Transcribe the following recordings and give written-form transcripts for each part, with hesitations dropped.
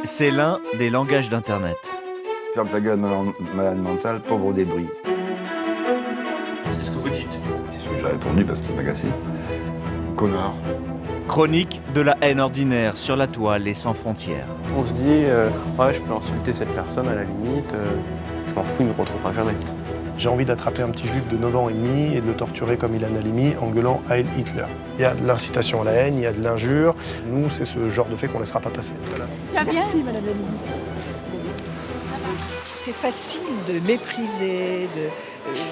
C'est l'un des langages d'Internet. Ferme ta gueule, malade mental, pauvre débris. C'est ce que vous dites. C'est ce que j'ai répondu parce qu'il m'agaçait. Connard. Chronique de la haine ordinaire sur la toile et sans frontières. On se dit, ouais, je peux insulter cette personne à la limite, je m'en fous, il ne me retrouvera jamais. J'ai envie d'attraper un petit juif de 9 ans et demi et de le torturer comme Ilan Halimi en gueulant Heil Hitler. Il y a de l'incitation à la haine, il y a de l'injure. Nous, c'est ce genre de fait qu'on ne laissera pas passer. Voilà. Merci, Madame la Ministre. C'est facile de mépriser,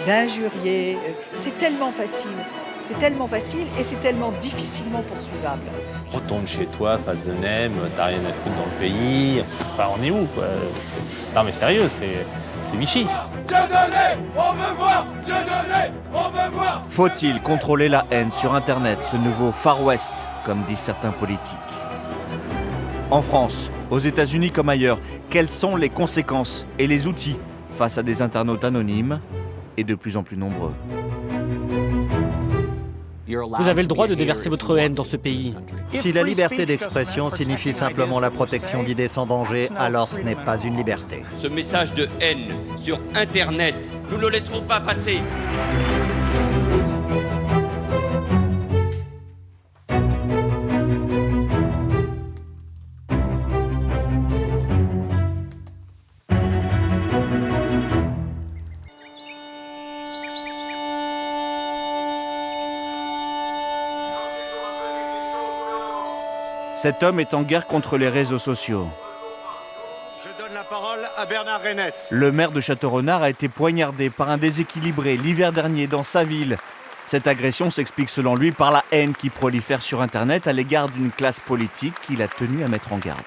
d'injurier. C'est tellement facile. C'est tellement facile et c'est tellement difficilement poursuivable. Retourne chez toi, face de Nem, t'as rien à foutre dans le pays. Enfin, on est où, quoi? Non, mais sérieux, c'est Vichy. Dieudonné, on veut voir! Dieudonné, on veut voir! Faut-il contrôler la haine sur Internet, ce nouveau Far West, comme disent certains politiques? En France, aux États-Unis comme ailleurs, quelles sont les conséquences et les outils face à des internautes anonymes et de plus en plus nombreux? Vous avez le droit de déverser votre haine dans ce pays. Si la liberté d'expression signifie simplement la protection d'idées sans danger, alors ce n'est pas une liberté. Ce message de haine sur Internet, nous ne le laisserons pas passer. Cet homme est en guerre contre les réseaux sociaux. Je donne la parole à Bernard Renès. Le maire de Château-Renard a été poignardé par un déséquilibré l'hiver dernier dans sa ville. Cette agression s'explique selon lui par la haine qui prolifère sur Internet à l'égard d'une classe politique qu'il a tenu à mettre en garde.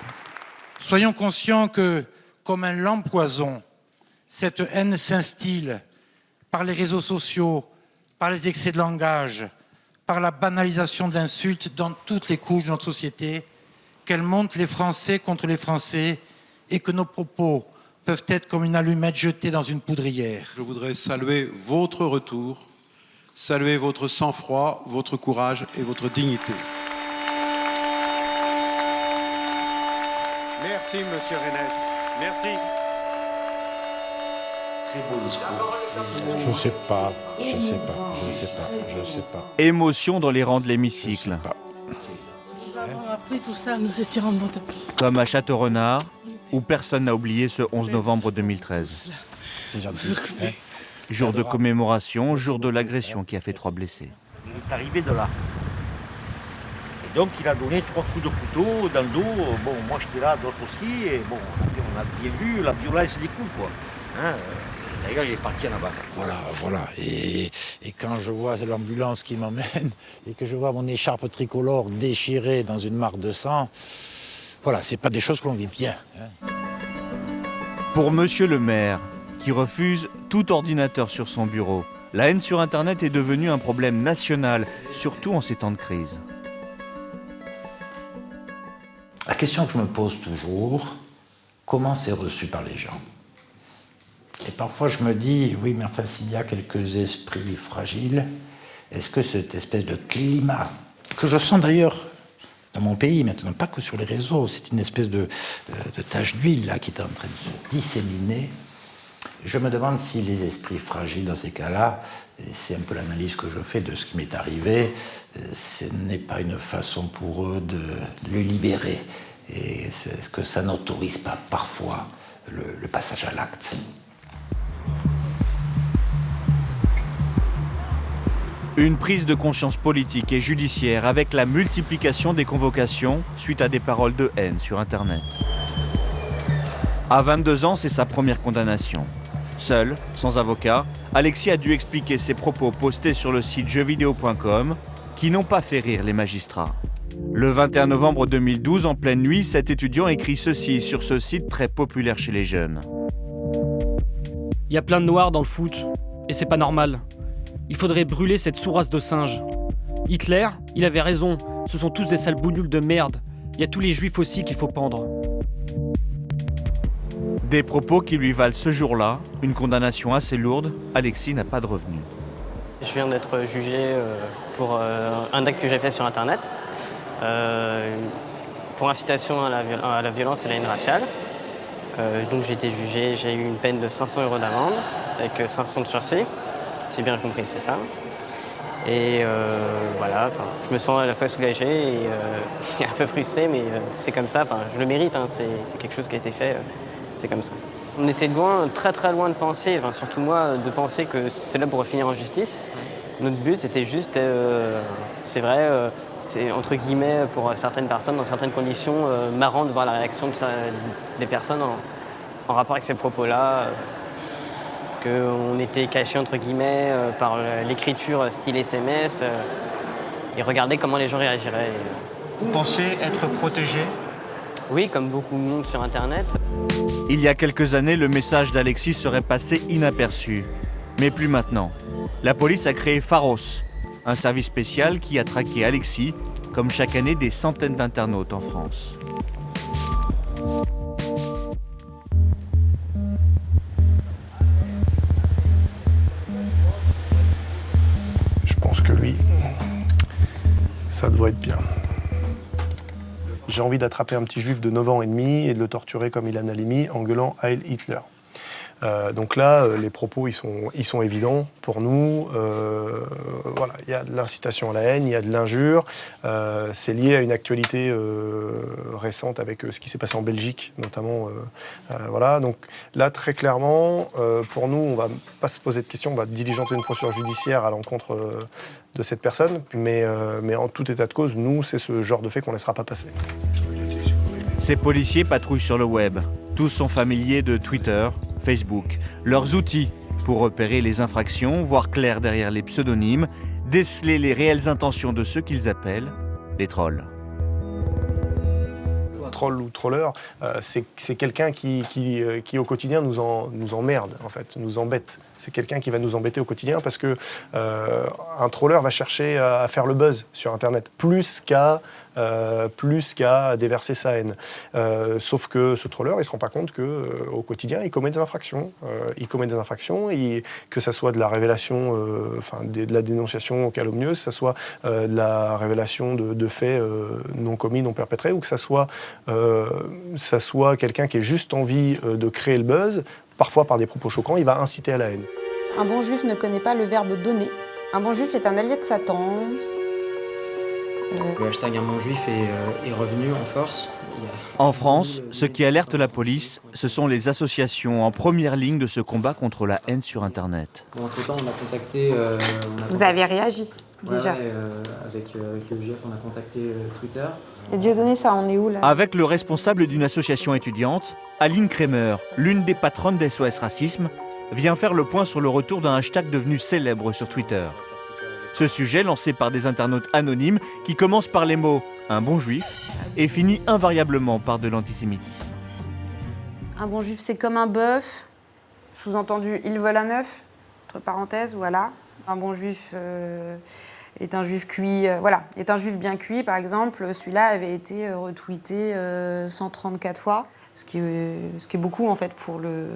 Soyons conscients que, comme un lampoison, cette haine s'instille par les réseaux sociaux, par les excès de langage, par la banalisation de l'insulte dans toutes les couches de notre société, qu'elle monte les Français contre les Français et que nos propos peuvent être comme une allumette jetée dans une poudrière. Je voudrais saluer votre retour, saluer votre sang-froid, votre courage et votre dignité. Merci, Monsieur Renès. Merci. Je sais pas. Émotion dans les rangs de l'hémicycle. Nous avons appris tout ça, nous étions en mode... Comme à Château-Renard, où personne n'a oublié ce 11 novembre 2013. C'est gentil. Jour de commémoration, jour de l'agression qui a fait 3 blessés. Il est arrivé de là. Et donc il a donné 3 coups de couteau dans le dos. Bon, moi j'étais là, d'autres aussi. Et bon, on a bien vu la violence des coups, quoi. D'ailleurs, il est parti là-bas. Voilà. Et quand je vois l'ambulance qui m'emmène et que je vois mon écharpe tricolore déchirée dans une mare de sang, voilà, c'est pas des choses que l'on vit bien. Pour monsieur le maire, qui refuse tout ordinateur sur son bureau, la haine sur Internet est devenue un problème national, surtout en ces temps de crise. La question que je me pose toujours, comment c'est reçu par les gens ? Et parfois je me dis, oui, mais enfin s'il y a quelques esprits fragiles, est-ce que cette espèce de climat, que je sens d'ailleurs dans mon pays maintenant, pas que sur les réseaux, c'est une espèce de tache d'huile là qui est en train de se disséminer, je me demande si les esprits fragiles dans ces cas-là, c'est un peu l'analyse que je fais de ce qui m'est arrivé, ce n'est pas une façon pour eux de le libérer. Et est-ce que ça n'autorise pas parfois le passage à l'acte ? Une prise de conscience politique et judiciaire avec la multiplication des convocations suite à des paroles de haine sur Internet. À 22 ans, c'est sa première condamnation. Seul, sans avocat, Alexis a dû expliquer ses propos postés sur le site jeuxvideo.com qui n'ont pas fait rire les magistrats. Le 21 novembre 2012, en pleine nuit, cet étudiant écrit ceci sur ce site très populaire chez les jeunes. Il y a plein de noirs dans le foot, et c'est pas normal. Il faudrait brûler cette sourasse de singe. Hitler, il avait raison, ce sont tous des sales bougnoules de merde. Il y a tous les juifs aussi qu'il faut pendre. Des propos qui lui valent ce jour-là une condamnation assez lourde. Alexis n'a pas de revenus. Je viens d'être jugé pour un acte que j'ai fait sur Internet. pour incitation à la violence et la haine raciale. Donc j'ai été jugé, j'ai eu une peine de 500 € d'amende avec 500 de sursis. J'ai bien compris, c'est ça. Et voilà, je me sens à la fois soulagé et un peu frustré, mais c'est comme ça, je le mérite, hein, c'est quelque chose qui a été fait, c'est comme ça. On était loin, très très loin de penser, surtout moi, de penser que c'est là pour finir en justice. Notre but, c'était juste, c'est vrai, c'est entre guillemets, pour certaines personnes, dans certaines conditions, marrant de voir la réaction des personnes en rapport avec ces propos-là. Parce qu'on était caché, entre guillemets, par l'écriture style SMS. Et regarder comment les gens réagiraient. Vous pensez être protégé ? Oui, comme beaucoup de monde sur Internet. Il y a quelques années, le message d'Alexis serait passé inaperçu. Mais plus maintenant. La police a créé Pharos, un service spécial qui a traqué Alexis, comme chaque année des centaines d'internautes en France. Je pense que lui, ça doit être bien. J'ai envie d'attraper un petit juif de 9 ans et demi et de le torturer comme Ilan Halimi en gueulant Heil Hitler. Donc là, les propos, ils sont évidents pour nous. Voilà, il y a de l'incitation à la haine, il y a de l'injure. C'est lié à une actualité récente avec ce qui s'est passé en Belgique, notamment. Voilà, donc là, très clairement, pour nous, on ne va pas se poser de questions, on va diligenter une procédure judiciaire à l'encontre de cette personne. Mais en tout état de cause, nous, c'est ce genre de fait qu'on ne laissera pas passer. Ces policiers patrouillent sur le web. Tous sont familiers de Twitter, Facebook, leurs outils pour repérer les infractions, voir clair derrière les pseudonymes, déceler les réelles intentions de ceux qu'ils appellent les trolls. Troll ou troller, c'est quelqu'un qui au quotidien nous emmerde, en fait, nous embête. C'est quelqu'un qui va nous embêter au quotidien parce que un troller va chercher à faire le buzz sur Internet, plus qu'à déverser sa haine. Sauf que ce troller, il ne se rend pas compte qu'au quotidien, il commet des infractions. Que ça soit de la révélation, de la dénonciation calomnieuse, que ça soit de la révélation de faits non commis, non perpétrés, ou que ça soit quelqu'un qui ait juste envie de créer le buzz, parfois par des propos choquants, il va inciter à la haine. Un bon juif ne connaît pas le verbe donner. Un bon juif est un allié de Satan. Le hashtag un bon juif est revenu en force. En France, ce qui alerte la police, ce sont les associations en première ligne de ce combat contre la haine sur Internet. Entre-temps, on a contacté... Vous avez réagi, déjà. Avec le GF, on a contacté Twitter. Et Dieudonné, ça en est où, là? Avec le responsable d'une association étudiante, Aline Kremer, l'une des patronnes d'SOS Racisme, vient faire le point sur le retour d'un hashtag devenu célèbre sur Twitter. Ce sujet, lancé par des internautes anonymes, qui commence par les mots « un bon juif » et finit invariablement par de l'antisémitisme. Un bon juif, c'est comme un bœuf. Sous-entendu, il vole un œuf. Entre parenthèses, voilà. Un bon juif est un juif cuit. Voilà, est un juif bien cuit, par exemple. Celui-là avait été retweeté 134 fois, ce qui est beaucoup, en fait, pour le...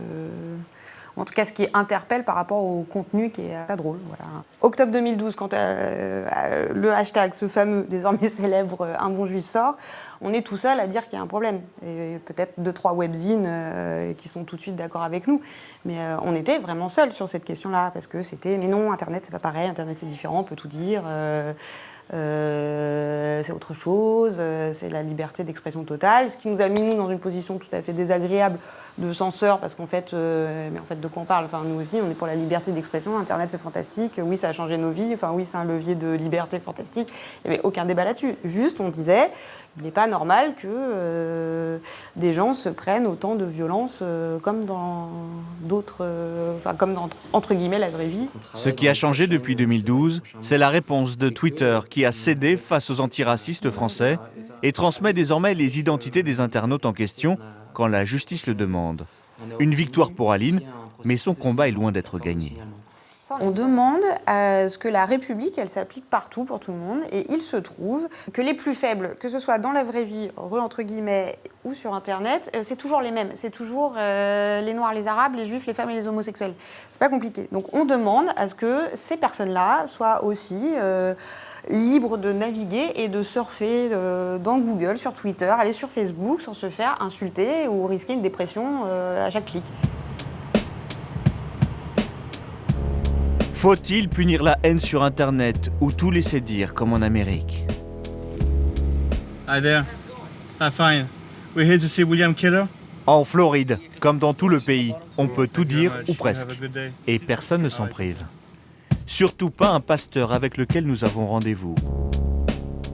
En tout cas, ce qui interpelle par rapport au contenu qui est pas drôle. Voilà. Octobre 2012, quand le hashtag, ce fameux, désormais célèbre, un bon juif sort, on est tout seul à dire qu'il y a un problème. Et peut-être 2-3 webzines qui sont tout de suite d'accord avec nous. Mais on était vraiment seuls sur cette question-là, parce que c'était, mais non, Internet, c'est pas pareil, Internet, c'est différent, on peut tout dire. C'est autre chose, c'est la liberté d'expression totale, ce qui nous a mis, nous, dans une position tout à fait désagréable de censeur, parce qu'en fait, mais en fait, de quoi on parle? Enfin, nous aussi, on est pour la liberté d'expression, Internet, c'est fantastique, oui, ça a changé nos vies, enfin, oui, c'est un levier de liberté fantastique, il n'y avait aucun débat là-dessus. Juste, on disait, il n'est pas normal que des gens se prennent autant de violence comme dans d'autres, comme dans, entre guillemets, la vraie vie. Ce qui a changé depuis 2012, c'est la réponse de Twitter qui a cédé face aux antiracistes français et transmet désormais les identités des internautes en question quand la justice le demande. Une victoire pour Aline, mais son combat est loin d'être gagné. On demande à ce que la République, elle s'applique partout pour tout le monde. Et il se trouve que les plus faibles, que ce soit dans la vraie vie, entre guillemets, ou sur Internet, c'est toujours les mêmes. C'est toujours les Noirs, les Arabes, les Juifs, les femmes et les homosexuels. C'est pas compliqué. Donc on demande à ce que ces personnes-là soient aussi libres de naviguer et de surfer dans Google, sur Twitter, aller sur Facebook sans se faire insulter ou risquer une dépression à chaque clic. Faut-il punir la haine sur Internet ou tout laisser dire comme en Amérique? Hi there. Hi, fine. We're here to see William Keller. En Floride, comme dans tout le pays, on peut tout dire ou presque. Et personne ne s'en prive. Surtout pas un pasteur avec lequel nous avons rendez-vous.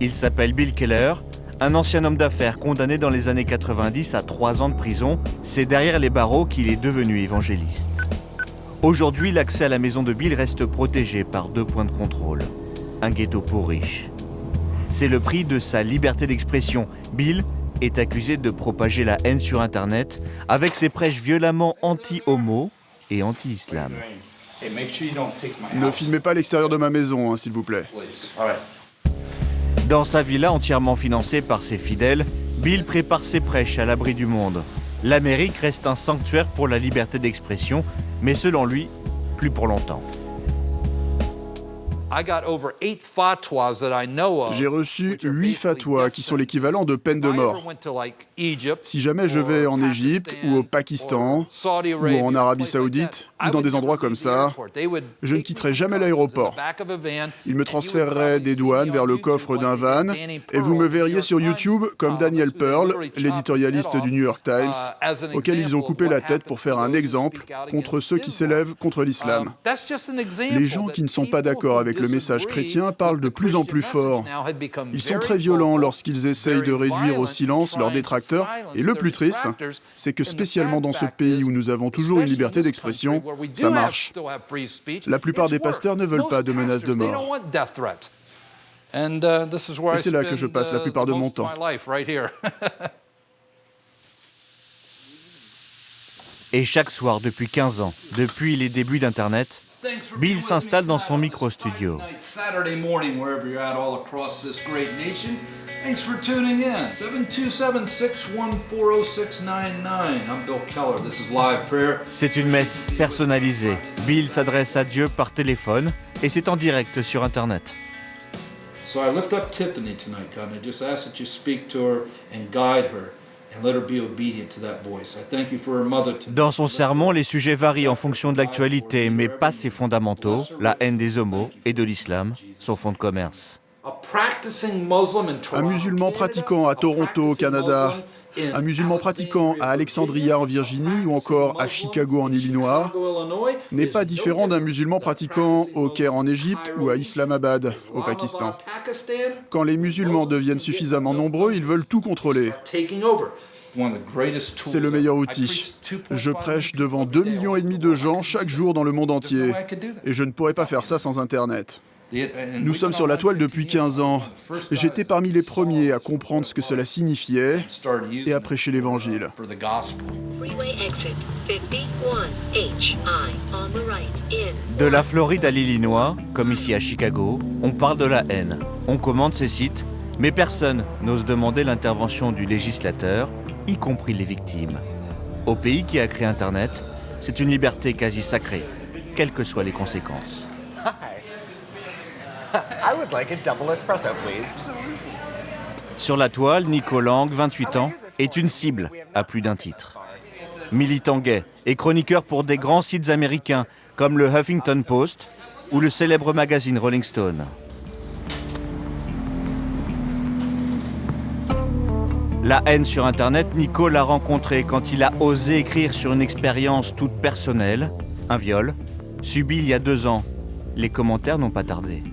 Il s'appelle Bill Keller, un ancien homme d'affaires condamné dans les années 90 à 3 ans de prison. C'est derrière les barreaux qu'il est devenu évangéliste. Aujourd'hui, l'accès à la maison de Bill reste protégé par 2 points de contrôle. Un ghetto pour riches. C'est le prix de sa liberté d'expression. Bill est accusé de propager la haine sur Internet avec ses prêches violemment anti-homo et anti-islam. Ne filmez pas l'extérieur de ma maison, hein, s'il vous plaît. Dans sa villa entièrement financée par ses fidèles, Bill prépare ses prêches à l'abri du monde. L'Amérique reste un sanctuaire pour la liberté d'expression, mais selon lui, plus pour longtemps. J'ai reçu 8 fatwas qui sont l'équivalent de peine de mort. Si jamais je vais en Égypte ou au Pakistan ou en Arabie Saoudite ou dans des endroits comme ça, je ne quitterai jamais l'aéroport. Ils me transféreraient des douanes vers le coffre d'un van et vous me verriez sur YouTube comme Daniel Pearl, l'éditorialiste du New York Times, auquel ils ont coupé la tête pour faire un exemple contre ceux qui s'élèvent contre l'islam. Les gens qui ne sont pas d'accord avec le message chrétien parlent de plus en plus fort. Ils sont très violents lorsqu'ils essayent de réduire au silence leurs détracteurs. Et le plus triste, c'est que spécialement dans ce pays où nous avons toujours une liberté d'expression, ça marche. La plupart des pasteurs ne veulent pas de menaces de mort. Et c'est là que je passe la plupart de mon temps. Et chaque soir, depuis 15 ans, depuis les débuts d'Internet, Bill s'installe dans son micro-studio. C'est une messe personnalisée. Bill s'adresse à Dieu par téléphone et c'est en direct sur Internet. So I lift up Tiffany tonight, God, and I just ask that you speak to her and guide her. Dans son sermon, les sujets varient en fonction de l'actualité, mais pas ses fondamentaux, la haine des homos et de l'islam, son fonds de commerce. Un musulman pratiquant à Toronto, au Canada, un musulman pratiquant à Alexandria, en Virginie, ou encore à Chicago, en Illinois, n'est pas différent d'un musulman pratiquant au Caire, en Égypte, ou à Islamabad, au Pakistan. Quand les musulmans deviennent suffisamment nombreux, ils veulent tout contrôler. C'est le meilleur outil. Je prêche devant 2,5 millions de gens chaque jour dans le monde entier. Et je ne pourrais pas faire ça sans Internet. Nous sommes sur la toile depuis 15 ans. J'étais parmi les premiers à comprendre ce que cela signifiait et à prêcher l'Évangile. De la Floride à l'Illinois, comme ici à Chicago, on parle de la haine. On commande ces sites, mais personne n'ose demander l'intervention du législateur, y compris les victimes. Au pays qui a créé Internet, c'est une liberté quasi sacrée, quelles que soient les conséquences. I would like a double espresso, please. Sur la toile, Nico Lang, 28 ans, est une cible à plus d'un titre. Militant gay et chroniqueur pour des grands sites américains comme le Huffington Post ou le célèbre magazine Rolling Stone. La haine sur Internet, Nico l'a rencontrée quand il a osé écrire sur une expérience toute personnelle, un viol, subi il y a 2 ans. Les commentaires n'ont pas tardé.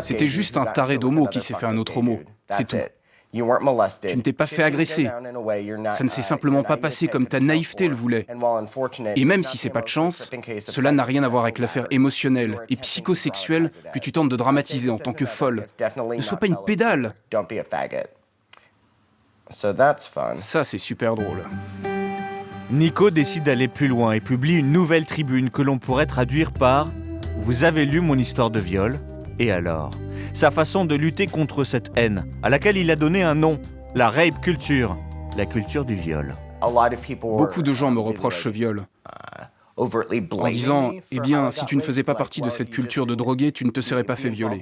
C'était juste un taré d'homo qui s'est fait un autre homo. C'est tout. Tu ne t'es pas fait agresser. Ça ne s'est simplement pas passé comme ta naïveté le voulait. Et même si c'est pas de chance, cela n'a rien à voir avec l'affaire émotionnelle et psychosexuelle que tu tentes de dramatiser en tant que folle. Ne sois pas une pédale. Ça, c'est super drôle. Nico décide d'aller plus loin et publie une nouvelle tribune que l'on pourrait traduire par « Vous avez lu mon histoire de viol ? Et alors ?» Sa façon de lutter contre cette haine, à laquelle il a donné un nom, la rape culture, la culture du viol. Beaucoup de gens me reprochent ce viol, en disant « Eh bien, si tu ne faisais pas partie de cette culture de drogué, tu ne te serais pas fait violer. »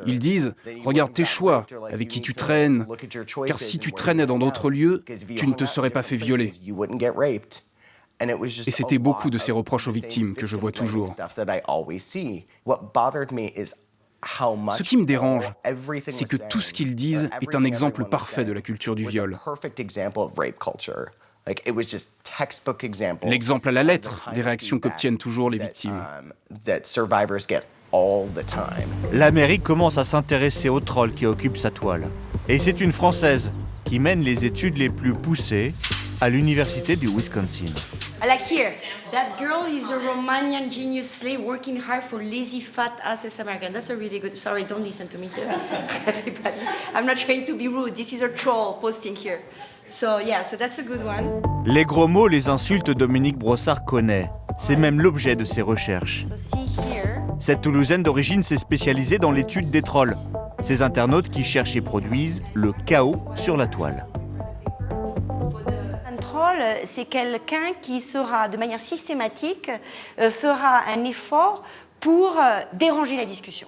Ils disent « Regarde tes choix, avec qui tu traînes, car si tu traînais dans d'autres lieux, tu ne te serais pas fait violer. » Et c'était beaucoup de ces reproches aux victimes que je vois toujours. Ce qui me dérange, c'est que tout ce qu'ils disent est un exemple parfait de la culture du viol. L'exemple à la lettre des réactions qu'obtiennent toujours les victimes. L'Amérique commence à s'intéresser aux trolls qui occupent sa toile. Et c'est une Française qui mène les études les plus poussées à l'université du Wisconsin. Like here, that girl is a Romanian genius slave working hard for lazy fat asses American. That's a really good. Sorry, don't listen to me here, everybody. I'm not trying to be rude. This is a troll posting here. So yeah, so that's a good one. Les gros mots, les insultes, Dominique Brossard connaît. C'est même l'objet de ses recherches. Cette Toulousaine d'origine s'est spécialisée dans l'étude des trolls. Ces internautes qui cherchent et produisent le chaos sur la toile. C'est quelqu'un qui sera, de manière systématique, fera un effort pour déranger la discussion.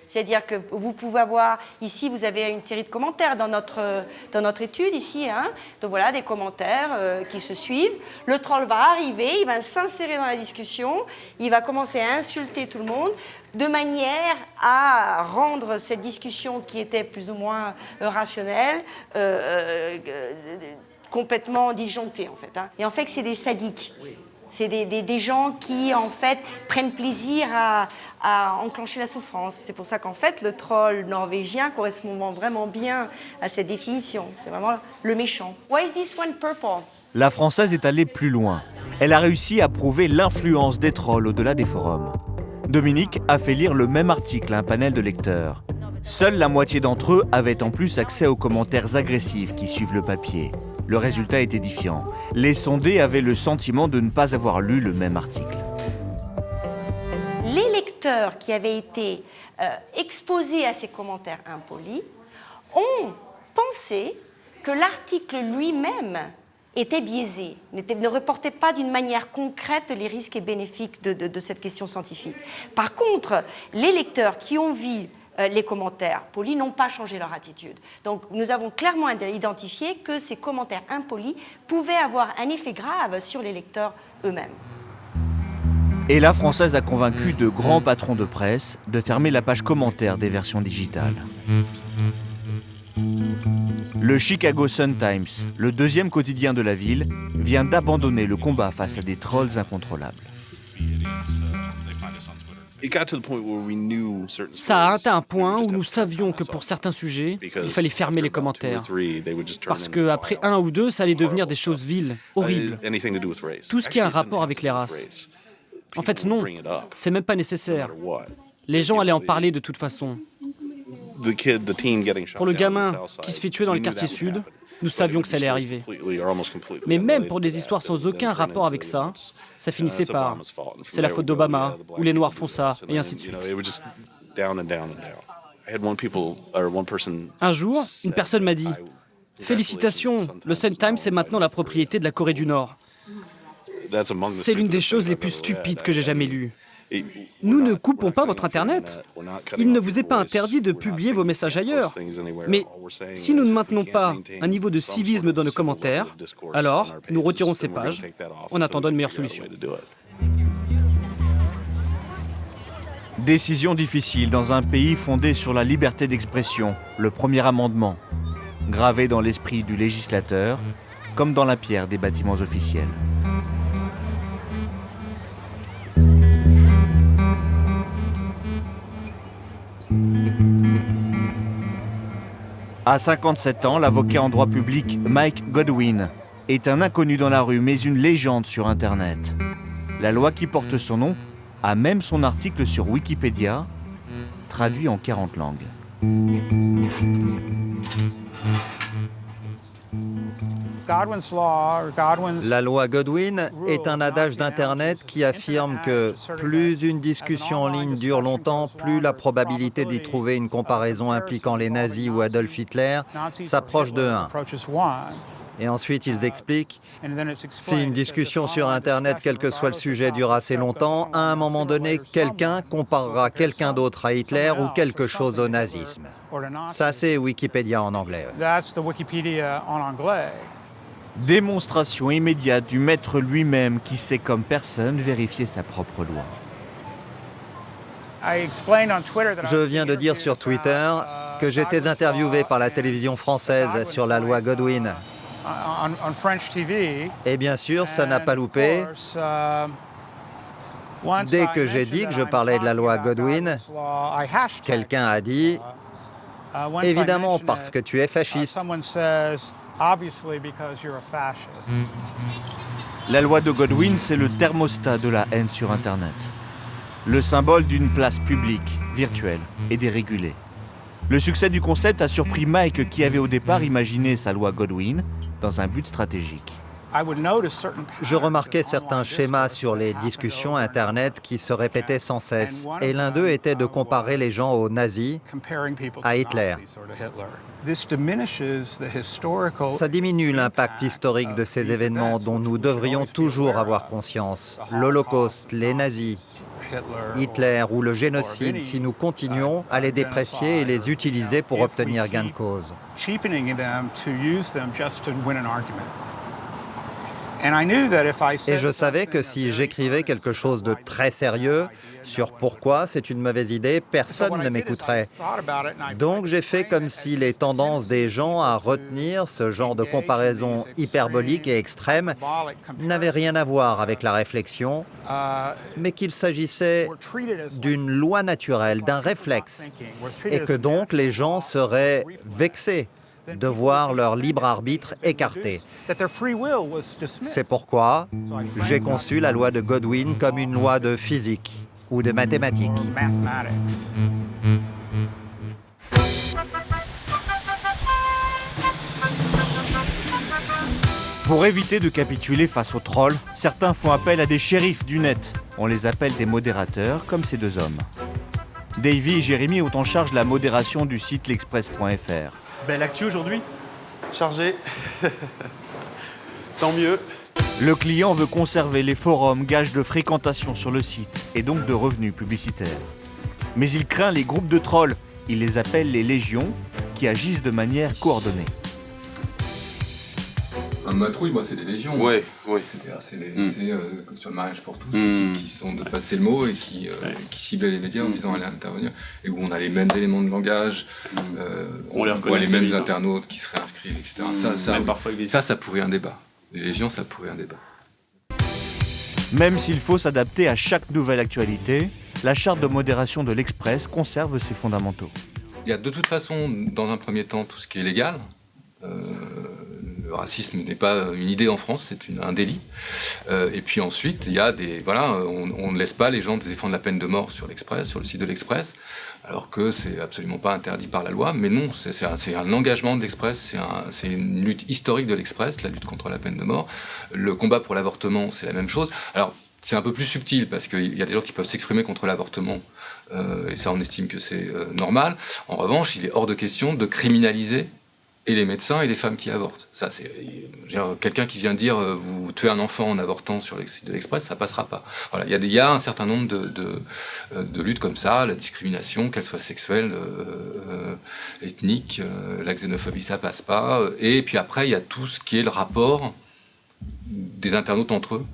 C'est-à-dire que vous pouvez avoir, ici, vous avez une série de commentaires dans notre étude, ici. Hein. Donc voilà, des commentaires qui se suivent. Le troll va arriver, il va s'insérer dans la discussion, il va commencer à insulter tout le monde, de manière à rendre cette discussion qui était plus ou moins rationnelle, complètement disjonctée, en fait. Hein. Et en fait, c'est des sadiques. C'est des gens qui, en fait, prennent plaisir à enclencher la souffrance. C'est pour ça qu'en fait, le troll norvégien correspond vraiment bien à cette définition. C'est vraiment le méchant. Why is this one purple? La Française est allée plus loin. Elle a réussi à prouver l'influence des trolls au-delà des forums. Dominique a fait lire le même article à un panel de lecteurs. Seule la moitié d'entre eux avaient en plus accès aux commentaires agressifs qui suivent le papier. Le résultat est édifiant. Les sondés avaient le sentiment de ne pas avoir lu le même article. Les lecteurs qui avaient été exposés à ces commentaires impolis ont pensé que l'article lui-même était biaisé, ne reportait pas d'une manière concrète les risques et bénéfices de cette question scientifique. Par contre, les lecteurs qui ont vu les commentaires polis n'ont pas changé leur attitude. Donc nous avons clairement identifié que ces commentaires impolis pouvaient avoir un effet grave sur les lecteurs eux-mêmes. Et la Française a convaincu de grands patrons de presse de fermer la page commentaires des versions digitales. Le Chicago Sun-Times, le deuxième quotidien de la ville, vient d'abandonner le combat face à des trolls incontrôlables. Ça a atteint un point où nous savions que pour certains sujets, il fallait fermer les commentaires. Parce qu'après un ou deux, ça allait devenir des choses viles, horribles. Tout ce qui a un rapport avec les races. En fait, non, c'est même pas nécessaire. Les gens allaient en parler de toute façon. Pour le gamin qui se fait tuer dans le quartier sud, nous savions que ça allait arriver. Mais même pour des histoires sans aucun rapport avec ça, ça finissait par « c'est la faute d'Obama » ou « les Noirs font ça » et ainsi de suite. Un jour, une personne m'a dit « Félicitations, le Sun-Times est maintenant la propriété de la Corée du Nord. » C'est l'une des choses les plus stupides que j'ai jamais lues. Nous ne coupons pas votre Internet. Il ne vous est pas interdit de publier vos messages ailleurs. Mais si nous ne maintenons pas un niveau de civisme dans nos commentaires, alors nous retirons ces pages en attendant une meilleure solution. Décision difficile dans un pays fondé sur la liberté d'expression, le premier amendement, gravé dans l'esprit du législateur, comme dans la pierre des bâtiments officiels. À 57 ans, l'avocat en droit public Mike Godwin est un inconnu dans la rue, mais une légende sur Internet. La loi qui porte son nom a même son article sur Wikipédia, traduit en 40 langues. La loi Godwin est un adage d'Internet qui affirme que plus une discussion en ligne dure longtemps, plus la probabilité d'y trouver une comparaison impliquant les nazis ou Adolf Hitler s'approche de 1. Et ensuite, ils expliquent, si une discussion sur Internet, quel que soit le sujet, dure assez longtemps, à un moment donné, quelqu'un comparera quelqu'un d'autre à Hitler ou quelque chose au nazisme. Ça, c'est Wikipédia en anglais. Démonstration immédiate du maître lui-même qui sait comme personne vérifier sa propre loi. Je viens de dire sur Twitter que j'étais interviewé par la télévision française sur la loi Godwin. Et bien sûr, ça n'a pas loupé. Dès que j'ai dit que je parlais de la loi Godwin, quelqu'un a dit « Évidemment, parce que tu es fasciste ». La loi de Godwin, c'est le thermostat de la haine sur Internet. Le symbole d'une place publique, virtuelle et dérégulée. Le succès du concept a surpris Mike qui avait au départ imaginé sa loi Godwin dans un but stratégique. Je remarquais certains schémas sur les discussions Internet qui se répétaient sans cesse, et l'un d'eux était de comparer les gens aux nazis à Hitler. Ça diminue l'impact historique de ces événements dont nous devrions toujours avoir conscience. L'Holocauste, les nazis, Hitler ou le génocide si nous continuons à les déprécier et les utiliser pour obtenir gain de cause. Et je savais que si j'écrivais quelque chose de très sérieux sur pourquoi c'est une mauvaise idée, personne ne m'écouterait. Donc j'ai fait comme si les tendances des gens à retenir ce genre de comparaison hyperbolique et extrême n'avaient rien à voir avec la réflexion, mais qu'il s'agissait d'une loi naturelle, d'un réflexe, et que donc les gens seraient vexés de voir leur libre arbitre écarté. C'est pourquoi j'ai conçu la loi de Godwin comme une loi de physique ou de mathématiques. Pour éviter de capituler face aux trolls, certains font appel à des shérifs du net. On les appelle des modérateurs, comme ces deux hommes. Davy et Jérémy ont en charge la modération du site l'express.fr. Belle actu aujourd'hui? Chargé. Tant mieux. Le client veut conserver les forums, gages de fréquentation sur le site et donc de revenus publicitaires. Mais il craint les groupes de trolls. Il les appelle les légions, qui agissent de manière coordonnée. Ma trouille, moi, c'est des légions. Oui. C'est sur le mariage pour tous, qui sont de passer le mot et qui ciblaient les médias en disant allez intervenir, et où on a les mêmes éléments de langage, on voit les mêmes internautes qui se réinscrivent, etc. Ça pourrait un débat. Les légions, ça pourrait un débat. Même s'il faut s'adapter à chaque nouvelle actualité, la charte de modération de l'Express conserve ses fondamentaux. Il y a de toute façon, dans un premier temps, tout ce qui est légal. Le racisme n'est pas une idée en France, c'est un délit. Et puis ensuite, il y a des... Voilà, on ne laisse pas les gens défendre la peine de mort sur l'Express, sur le site de l'Express, alors que c'est absolument pas interdit par la loi. Mais non, c'est un engagement de l'Express, c'est une lutte historique de l'Express, la lutte contre la peine de mort. Le combat pour l'avortement, c'est la même chose. Alors, c'est un peu plus subtil, parce qu'il y a des gens qui peuvent s'exprimer contre l'avortement, et ça, on estime que c'est normal. En revanche, il est hors de question de criminaliser et les médecins et les femmes qui avortent. Ça, c'est quelqu'un qui vient dire vous tuez un enfant en avortant sur le site de l'Express, ça passera pas. Voilà, il y a un certain nombre de luttes comme ça, la discrimination, qu'elle soit sexuelle, ethnique, la xénophobie, ça passe pas. Et puis après, il y a tout ce qui est le rapport des internautes entre eux.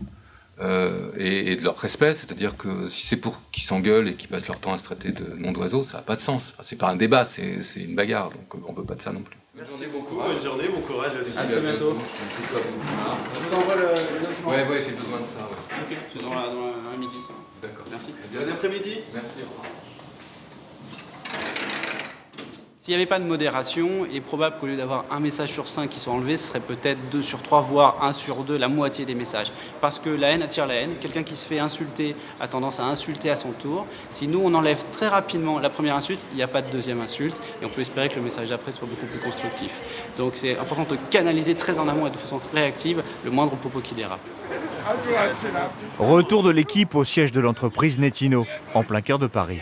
Et de leur respect, c'est-à-dire que si c'est pour qu'ils s'engueulent et qu'ils passent leur temps à se traiter de nom d'oiseau, ça n'a pas de sens. Enfin, c'est pas un débat, c'est une bagarre, donc on ne veut pas de ça non plus. Merci beaucoup, bonne journée, bon courage aussi. À très bientôt. Je vous envoie le document. Ouais, j'ai besoin de ça. Ok, c'est dans la midi ça. D'accord, merci. Bon après-midi. Merci, au revoir. S'il n'y avait pas de modération, il est probable qu'au lieu d'avoir un message sur 5 qui soit enlevé, ce serait peut-être 2 sur 3, voire 1 sur 2, la moitié des messages. Parce que la haine attire la haine. Quelqu'un qui se fait insulter a tendance à insulter à son tour. Si nous, on enlève très rapidement la première insulte, il n'y a pas de deuxième insulte. Et on peut espérer que le message d'après soit beaucoup plus constructif. Donc c'est important de canaliser très en amont et de façon réactive le moindre propos qui dérape. Retour de l'équipe au siège de l'entreprise Netino, en plein cœur de Paris.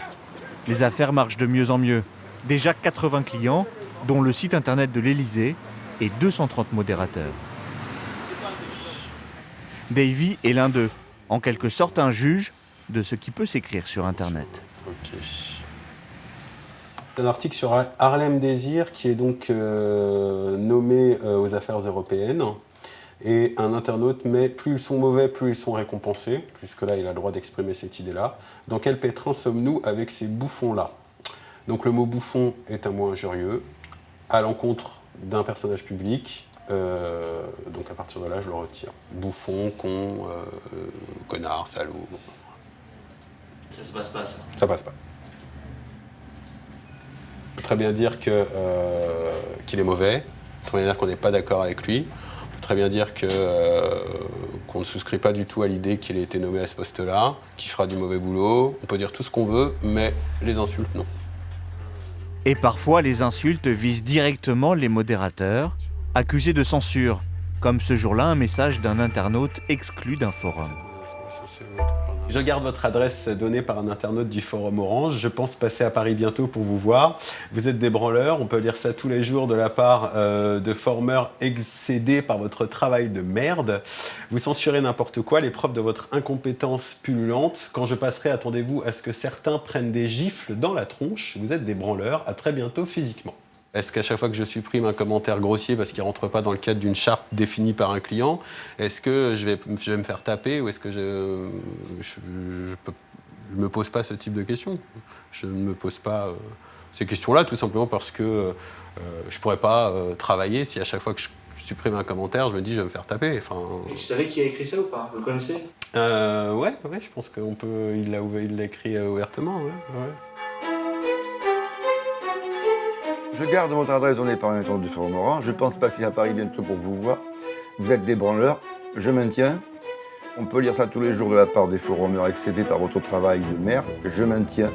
Les affaires marchent de mieux en mieux. Déjà 80 clients, dont le site internet de l'Élysée et 230 modérateurs. Davy est l'un d'eux, en quelque sorte un juge de ce qui peut s'écrire sur internet. Ok. C'est un article sur Harlem Désir qui est donc nommé aux affaires européennes. Et un internaute met plus ils sont mauvais, plus ils sont récompensés. Jusque-là, il a le droit d'exprimer cette idée-là. Dans quel pétrin sommes-nous avec ces bouffons-là ? Donc le mot bouffon est un mot injurieux à l'encontre d'un personnage public. Donc à partir de là, je le retire. Bouffon, con, connard, salaud. Ça se passe pas, ça. Ça passe pas. On peut très bien dire qu'il est mauvais. On peut très bien dire qu'on n'est pas d'accord avec lui. On peut très bien dire qu'on ne souscrit pas du tout à l'idée qu'il ait été nommé à ce poste-là, qu'il fera du mauvais boulot. On peut dire tout ce qu'on veut, mais les insultes, non. Et parfois, les insultes visent directement les modérateurs, accusés de censure, comme ce jour-là un message d'un internaute exclu d'un forum. Je garde votre adresse donnée par un internaute du forum Orange. Je pense passer à Paris bientôt pour vous voir. Vous êtes des branleurs, on peut lire ça tous les jours de la part de formeurs excédés par votre travail de merde. Vous censurez n'importe quoi, les preuves de votre incompétence pullulante. Quand je passerai, attendez-vous à ce que certains prennent des gifles dans la tronche. Vous êtes des branleurs, à très bientôt physiquement. Est-ce qu'à chaque fois que je supprime un commentaire grossier parce qu'il ne rentre pas dans le cadre d'une charte définie par un client, est-ce que je vais me faire taper ou est-ce que je me pose pas ce type de questions ? Je ne me pose pas ces questions-là tout simplement parce que je ne pourrais pas travailler si à chaque fois que je supprime un commentaire, je me dis je vais me faire taper. Enfin, et tu savais qui a écrit ça ou pas ? Vous le connaissez ? Ouais, je pense qu'on peut. Il l'a écrit ouvertement. Ouais. Je garde votre adresse donnée par un internaute du forum Orange. Je pense passer à Paris bientôt pour vous voir. Vous êtes des branleurs. Je maintiens. On peut lire ça tous les jours de la part des forumers excédés par votre travail de merde. Je maintiens.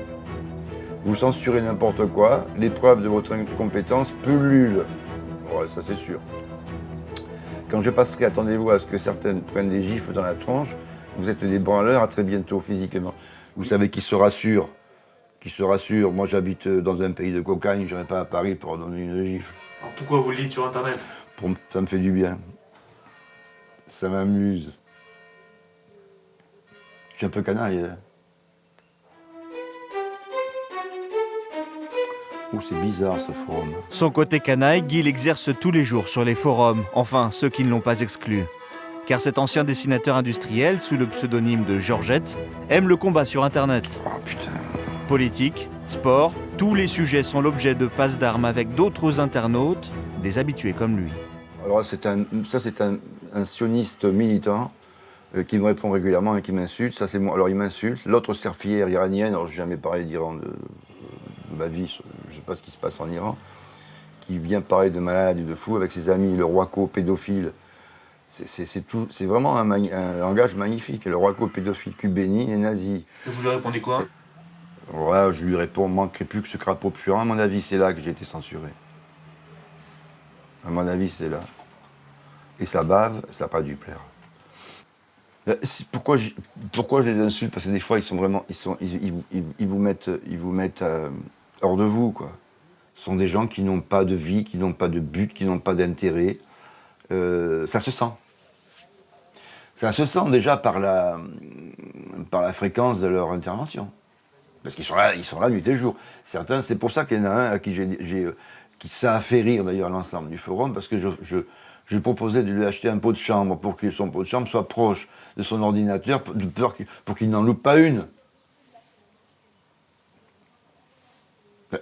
Vous censurez n'importe quoi. Les preuves de votre incompétence pullulent. Ouais, ça c'est sûr. Quand je passerai, attendez-vous à ce que certaines prennent des gifles dans la tronche. Vous êtes des branleurs. À très bientôt physiquement. Vous savez qui se rassure. Moi j'habite dans un pays de cocagne, je n'irai pas à Paris pour donner une gifle. Alors pourquoi vous le dites sur internet ? Ça me fait du bien. Ça m'amuse. Je suis un peu canaille. C'est bizarre ce forum. Son côté canaille, Guy l'exerce tous les jours sur les forums, enfin ceux qui ne l'ont pas exclu. Car cet ancien dessinateur industriel, sous le pseudonyme de Georgette, aime le combat sur internet. Oh putain. Politique, sport, tous les sujets sont l'objet de passes d'armes avec d'autres internautes, des habitués comme lui. Alors c'est un sioniste militant qui me répond régulièrement et qui m'insulte. Ça c'est moi. Alors il m'insulte. L'autre serfillière iranienne, alors je n'ai jamais parlé d'Iran de ma vie, je ne sais pas ce qui se passe en Iran, qui vient parler de malade et de fou avec ses amis, le Roaco pédophile. C'est vraiment un langage magnifique. Le Roaco pédophile cubéni, les nazis. Et vous lui répondez quoi ? Voilà, je lui réponds, manquerait plus que ce crapaud puant. À mon avis, c'est là que j'ai été censuré. À mon avis, c'est là. Et ça bave, ça n'a pas dû plaire. Pourquoi je les insulte ? Parce que des fois, ils vous mettent hors de vous, quoi. Ce sont des gens qui n'ont pas de vie, qui n'ont pas de but, qui n'ont pas d'intérêt. Ça se sent. Ça se sent déjà par la fréquence de leur intervention. Parce qu'ils sont là nuit et jour. Certains, c'est pour ça qu'il y en a un à qui ça a fait rire d'ailleurs l'ensemble du forum, parce que je proposais de lui acheter un pot de chambre pour que son pot de chambre soit proche de son ordinateur, de peur pour qu'il n'en loupe pas une.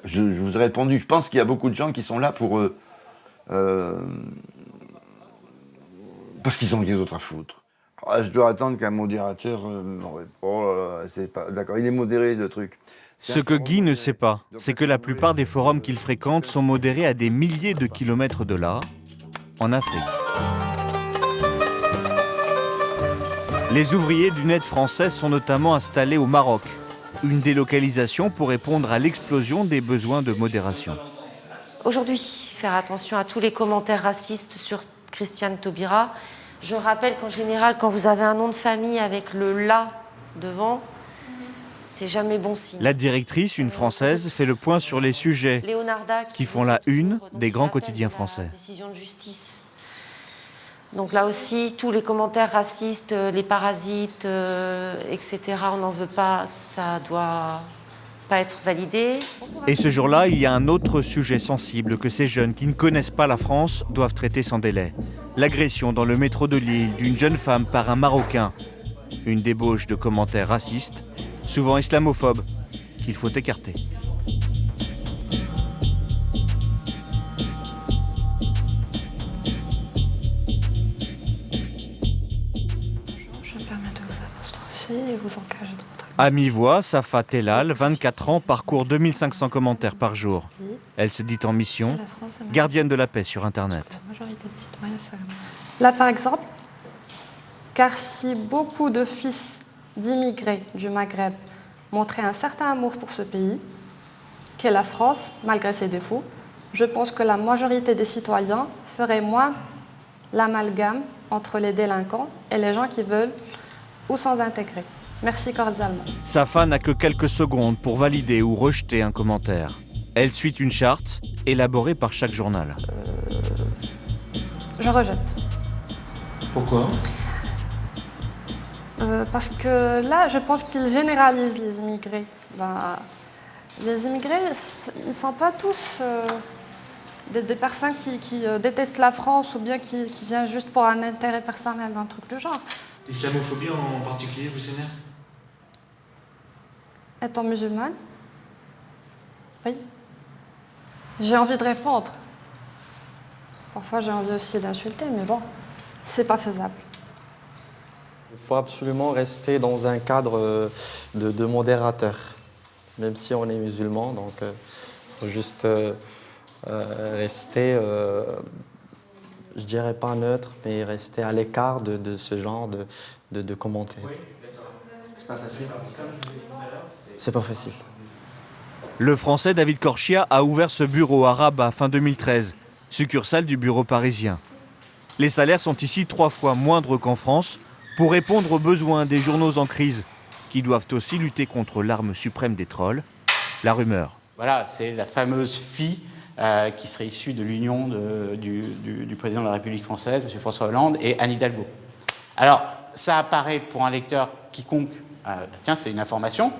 Je vous ai répondu, je pense qu'il y a beaucoup de gens qui sont là pour parce qu'ils ont rien d'autre à foutre. Je dois attendre qu'un modérateur c'est pas... D'accord, il est modéré, le truc. Ce que Guy ne sait pas, c'est que la plupart des forums qu'il fréquente sont modérés à des milliers de kilomètres de là, en Afrique. Les ouvriers du net français sont notamment installés au Maroc, une délocalisation pour répondre à l'explosion des besoins de modération. Aujourd'hui, faire attention à tous les commentaires racistes sur Christiane Taubira. Je rappelle qu'en général, quand vous avez un nom de famille avec le « la » devant, c'est jamais bon signe. La directrice, une Française, fait le point sur les sujets qui font la une des grands quotidiens français. Décision de justice. Donc là aussi, tous les commentaires racistes, les parasites, etc., on n'en veut pas, ça doit pas être validé. Et ce jour-là, il y a un autre sujet sensible que ces jeunes qui ne connaissent pas la France doivent traiter sans délai. L'agression dans le métro de Lille d'une jeune femme par un Marocain. Une débauche de commentaires racistes, souvent islamophobes, qu'il faut écarter. Je me permets de vous apostropher et vous engager dans votre... À mi-voix, Safa Tellal, 24 ans, parcourt 2500 commentaires par jour. Elle se dit en mission, gardienne de la paix sur Internet. Là, par exemple, car si beaucoup de fils d'immigrés du Maghreb montraient un certain amour pour ce pays, qu'est la France, malgré ses défauts, je pense que la majorité des citoyens ferait moins l'amalgame entre les délinquants et les gens qui veulent ou sans intégrer. Merci cordialement. Safa n'a que quelques secondes pour valider ou rejeter un commentaire. Elle suit une charte élaborée par chaque journal. Je rejette. Pourquoi ? Parce que là, je pense qu'ils généralisent les immigrés. Les immigrés, ils ne sont pas tous des personnes qui détestent la France ou bien qui viennent juste pour un intérêt personnel ou un truc du genre. L'islamophobie en particulier vous énerve ? Étant musulmane, oui. J'ai envie de répondre. Parfois, j'ai envie aussi d'insulter, mais bon, c'est pas faisable. Il faut absolument rester dans un cadre de modérateur, même si on est musulman, donc il faut juste rester, je dirais pas neutre, mais rester à l'écart de ce genre de commentaires. C'est pas facile. C'est pas facile. Le Français David Corchia a ouvert ce bureau à Rabat fin 2013, succursale du bureau parisien. Les salaires sont ici 3 fois moindres qu'en France pour répondre aux besoins des journaux en crise qui doivent aussi lutter contre l'arme suprême des trolls, la rumeur. Voilà, c'est la fameuse fille qui serait issue de l'union du président de la République française, M. François Hollande, et Anne Hidalgo. Alors, ça apparaît pour un lecteur quiconque, tiens, c'est une information.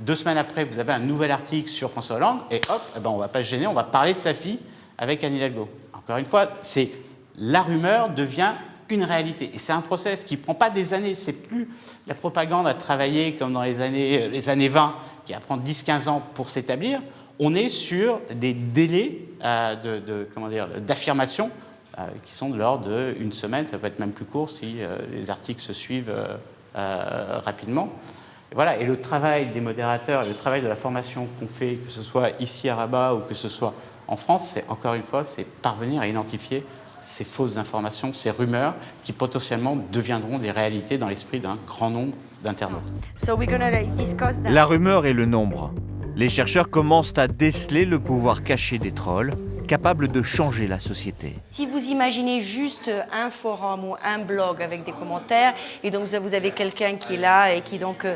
2 semaines après, vous avez un nouvel article sur François Hollande, et hop, on ne va pas se gêner, on va parler de sa fille avec Anne Hidalgo. Encore une fois, la rumeur devient une réalité. Et c'est un process qui ne prend pas des années. C'est plus la propagande à travailler comme dans les années 20, qui va prendre 10-15 ans pour s'établir. On est sur des délais d'affirmation qui sont de l'ordre d'une semaine. Ça peut être même plus court si les articles se suivent rapidement. Et voilà. Et le travail des modérateurs, le travail de la formation qu'on fait, que ce soit ici à Rabat ou que ce soit en France, c'est encore une fois, c'est parvenir à identifier ces fausses informations, ces rumeurs qui potentiellement deviendront des réalités dans l'esprit d'un grand nombre d'internautes. La rumeur et le nombre. Les chercheurs commencent à déceler le pouvoir caché des trolls, capables de changer la société. Si vous imaginez juste un forum ou un blog avec des commentaires, et donc vous avez quelqu'un qui est là et qui donc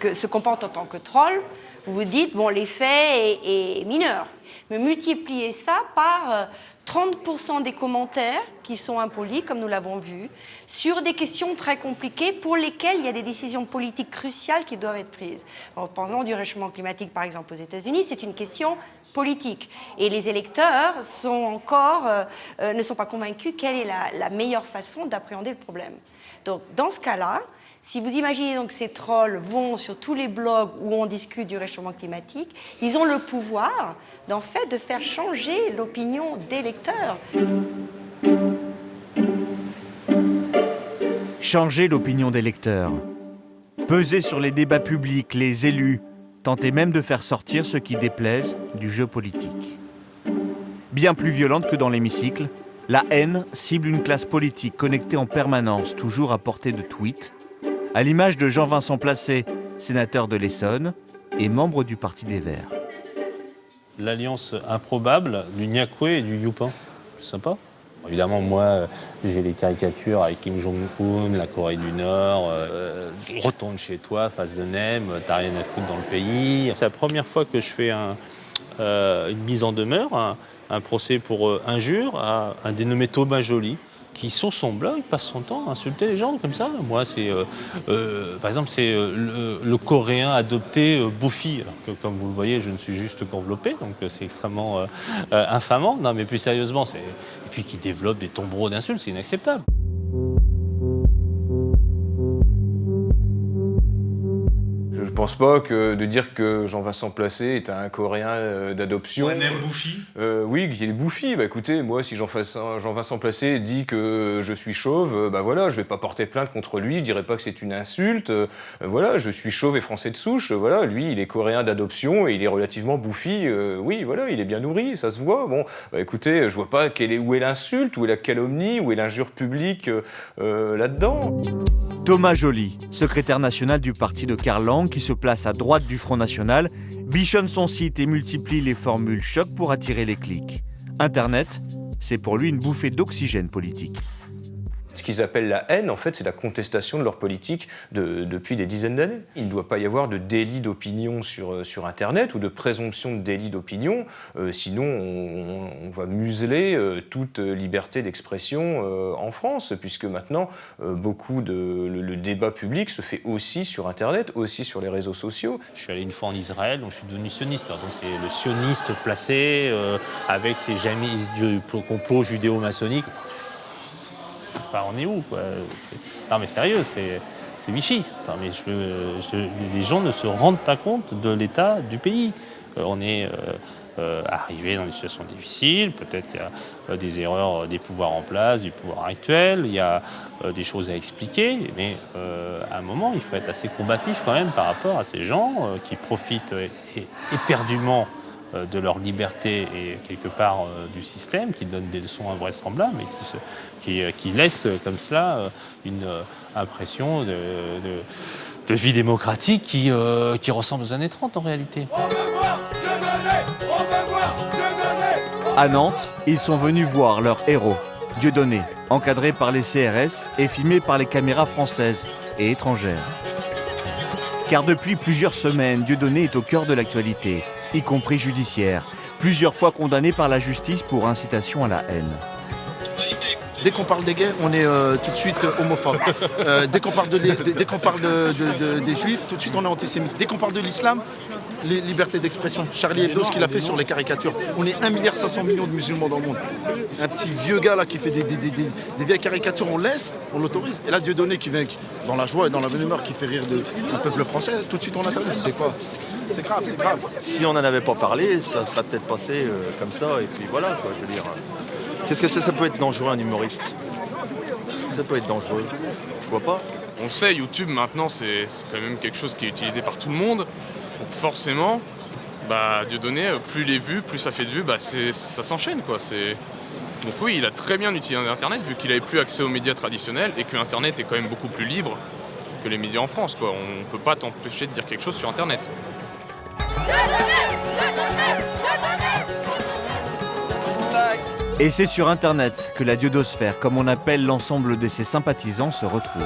se comporte en tant que troll, vous vous dites, bon, l'effet est mineur. Mais multipliez ça par 30% des commentaires qui sont impolis, comme nous l'avons vu, sur des questions très compliquées pour lesquelles il y a des décisions politiques cruciales qui doivent être prises. Alors, parlons du réchauffement climatique, par exemple, aux États-Unis, c'est une question politique. Et les électeurs ne sont pas convaincus quelle est la meilleure façon d'appréhender le problème. Donc, dans ce cas-là, si vous imaginez donc que ces trolls vont sur tous les blogs où on discute du réchauffement climatique, ils ont le pouvoir, en fait, de faire changer l'opinion des lecteurs. Changer l'opinion des lecteurs. Peser sur les débats publics, les élus, tenter même de faire sortir ceux qui déplaisent du jeu politique. Bien plus violente que dans l'hémicycle, la haine cible une classe politique connectée en permanence, toujours à portée de tweets, à l'image de Jean-Vincent Placé, sénateur de l'Essonne et membre du Parti des Verts. L'alliance improbable du Nyakwe et du Yupan, c'est sympa. Évidemment, moi, j'ai les caricatures avec Kim Jong-un, la Corée du Nord, retourne chez toi, face de Nem, t'as rien à foutre dans le pays. C'est la première fois que je fais une mise en demeure, un procès pour injure à un dénommé Thomas Joly, qui, sur son blog, passe son temps à insulter les gens comme ça. Moi, c'est, par exemple, c'est le Coréen adopté Bouffi, alors que, comme vous le voyez, je ne suis juste qu'enveloppé, donc c'est extrêmement infamant. Non, mais plus sérieusement, c'est... Et puis qui développe des tombereaux d'insultes, c'est inacceptable. Je pense pas que de dire que Jean-Vincent Placé est un Coréen d'adoption... Ouais, même Bouffi oui, qu'il est Bouffi. Bah écoutez, moi, si Jean-Vincent Placé dit que je suis chauve, bah voilà, je vais pas porter plainte contre lui, je dirais pas que c'est une insulte. Voilà, je suis chauve et français de souche. Voilà, lui, il est Coréen d'adoption et il est relativement Bouffi. Oui, voilà, il est bien nourri, ça se voit. Bon, bah écoutez, je vois pas où est l'insulte, où est la calomnie, où est l'injure publique là-dedans. Thomas Joly, secrétaire national du parti de Karl Lang, qui se place à droite du Front National, bichonne son site et multiplie les formules choc pour attirer les clics. Internet, c'est pour lui une bouffée d'oxygène politique. Ce qu'ils appellent la haine, en fait, c'est la contestation de leur politique depuis des dizaines d'années. Il ne doit pas y avoir de délit d'opinion sur Internet ou de présomption de délit d'opinion, sinon on va museler toute liberté d'expression en France, puisque maintenant, le débat public se fait aussi sur Internet, aussi sur les réseaux sociaux. Je suis allé une fois en Israël, donc je suis devenu sioniste. Donc c'est le sioniste placé avec ses amis du complot judéo-maçonnique. Enfin, on est où, quoi? Non mais sérieux, c'est Vichy. Enfin, mais les gens ne se rendent pas compte de l'état du pays. On est arrivé dans des situations difficiles, peut-être qu'il y a des erreurs des pouvoirs en place, du pouvoir actuel, il y a des choses à expliquer, mais à un moment, il faut être assez combatif quand même par rapport à ces gens qui profitent éperdument de leur liberté et quelque part du système, qui donnent des leçons invraisemblables et qui laissent comme cela une impression de vie démocratique qui ressemble aux années 30 en réalité. À Nantes, ils sont venus voir leur héros, Dieudonné, encadré par les CRS et filmé par les caméras françaises et étrangères. Car depuis plusieurs semaines, Dieudonné est au cœur de l'actualité, y compris judiciaire, plusieurs fois condamné par la justice pour incitation à la haine. Dès qu'on parle des gays, on est tout de suite homophobe. Dès qu'on parle, des juifs, tout de suite on est antisémite. Dès qu'on parle de l'islam, liberté d'expression. Charlie Hebdo, ce qu'il a fait sur les caricatures. On est 1,5 milliard de musulmans dans le monde. Un petit vieux gars là qui fait des vieilles caricatures, on l'autorise. Et là, Dieudonné qui vient dans la joie et dans la bonne humeur, qui fait rire le peuple français, tout de suite on attaque. C'est quoi? C'est grave, c'est grave. Si on n'en avait pas parlé, ça serait peut-être passé comme ça, et puis voilà, quoi, je veux dire. Qu'est-ce que ça peut être dangereux, un humoriste? Ça peut être dangereux. Je vois pas. On sait, YouTube maintenant, c'est quand même quelque chose qui est utilisé par tout le monde. Donc forcément, Dieudonné, plus il est vu, plus ça fait de vues, ça s'enchaîne, quoi. Donc oui, il a très bien utilisé Internet, vu qu'il n'avait plus accès aux médias traditionnels, et que Internet est quand même beaucoup plus libre que les médias en France, quoi. On ne peut pas t'empêcher de dire quelque chose sur Internet. Et c'est sur Internet que la diodosphère, comme on appelle l'ensemble de ses sympathisants, se retrouve.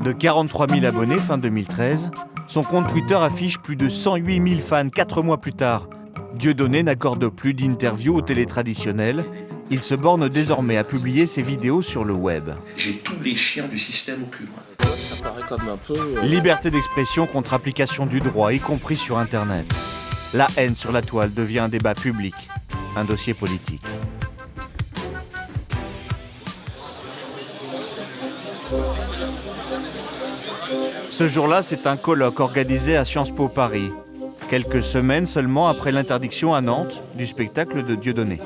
De 43 000 abonnés fin 2013, son compte Twitter affiche plus de 108 000 fans 4 mois plus tard. Dieudonné n'accorde plus d'interviews aux télé traditionnelles. Il se borne désormais à publier ses vidéos sur le web. J'ai tous les chiens du système au cul. Ça paraît comme un peu... Liberté d'expression contre application du droit, y compris sur Internet. La haine sur la toile devient un débat public, un dossier politique. Ce jour-là, c'est un colloque organisé à Sciences Po Paris. quelques semaines seulement après l'interdiction à Nantes du spectacle de Dieudonné.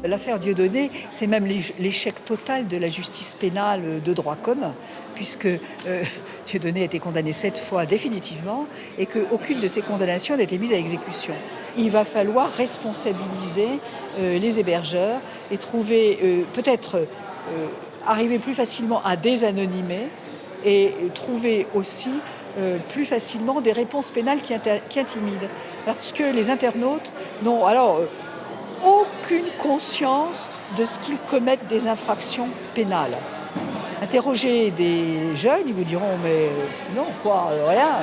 L'affaire Dieudonné, c'est même l'échec total de la justice pénale de droit commun, puisque Dieudonné a été condamné 7 fois définitivement et qu'aucune de ces condamnations n'a été mise à exécution. Il va falloir responsabiliser les hébergeurs et trouver, peut-être arriver plus facilement à désanonymer et trouver aussi plus facilement des réponses pénales qui intimident. Parce que les internautes n'ont aucune conscience de ce qu'ils commettent des infractions pénales. Interrogez des jeunes, ils vous diront mais non, quoi, rien,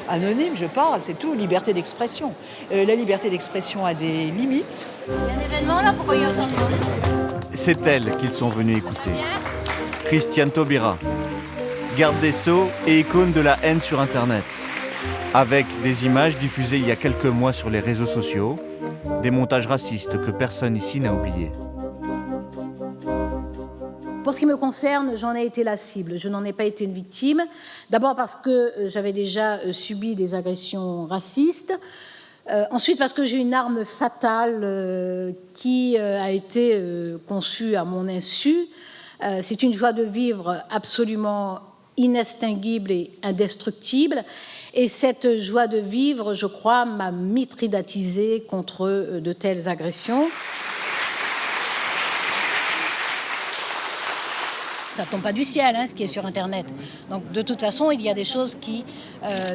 anonyme, je parle, c'est tout, liberté d'expression. La liberté d'expression a des limites. Il y a un événement là, pourquoi il y a autant de monde ? C'est elle qu'ils sont venus écouter. Christiane Taubira, garde des Sceaux et icône de la haine sur Internet. Avec des images diffusées il y a quelques mois sur les réseaux sociaux, des montages racistes que personne ici n'a oubliés. Pour ce qui me concerne, j'en ai été la cible. Je n'en ai pas été une victime. D'abord parce que j'avais déjà subi des agressions racistes. Ensuite parce que j'ai une arme fatale qui a été conçue à mon insu. C'est une joie de vivre absolument inextinguible et indestructible. Et cette joie de vivre, je crois, m'a mitridatisée contre de telles agressions. Ça ne tombe pas du ciel, ce qui est sur Internet. Donc, de toute façon, il y a des choses qui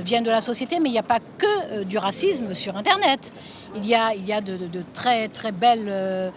viennent de la société, mais il n'y a pas que du racisme sur Internet. Il y a de très, très belles